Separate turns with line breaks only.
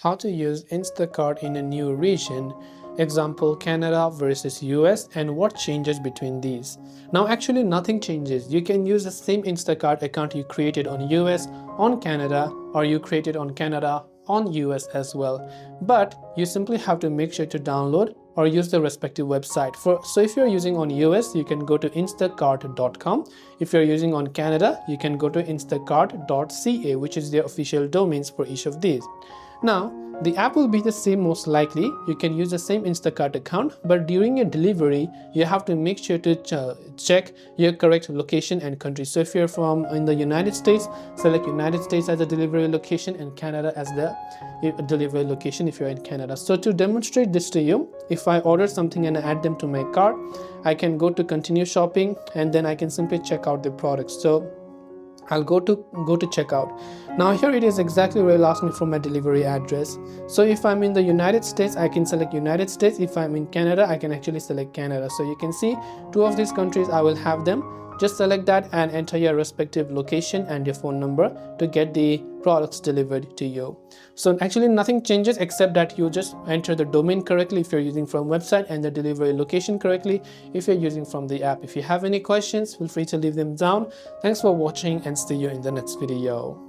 how to use Instacart in a new region, example Canada versus US, and what changes between these. Now actually nothing changes. You can use the same Instacart account you created on US on Canada, or you created on Canada on US as well, but you simply have to make sure to download or use the respective website. So if you're using on US, you can go to instacart.com. If you're using on Canada, you can go to instacart.ca, which is their official domains for each of these. Now, the app will be the same most likely. You can use the same Instacart account, but during your delivery, you have to make sure to check your correct location and country. So if you're from in the United States, select United States as a delivery location and Canada as the delivery location if you're in Canada. So to demonstrate this to you, if I order something and add them to my cart, I can go to continue shopping and then I can simply check out the products. So I'll go to checkout. Now here it is exactly where it'll ask me for my delivery address. So if I'm in the United States, I can select United States. If I'm in Canada, I can actually select Canada. So you can see two of these countries I will have them. Just select that and enter your respective location and your phone number to get the products delivered to you. So actually nothing changes except that you just enter the domain correctly if you're using from website and the delivery location correctly if you're using from the app. If you have any questions, feel free to leave them down. Thanks for watching and see you in the next video.